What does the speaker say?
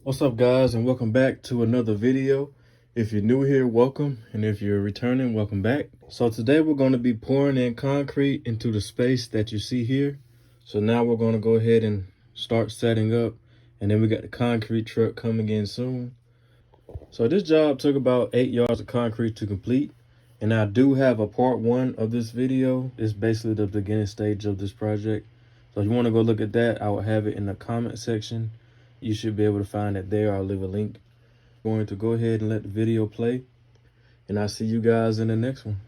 What's up, guys, and welcome back to another video. If you're new here, welcome, and if you're returning, welcome back. So today we're going to be pouring in concrete into the space that you see here. So now we're going to go ahead and start setting up, and then we got the concrete truck coming in soon. So this job took about 8 yards of concrete to complete, and I do have a part 1 of this video. It's basically the beginning stage of this project. So if you want to go look at that, I will have it in the comment section. You should be able to find it there. I'll leave a link. I'm going to go ahead and let the video play, and I'll see you guys in the next one.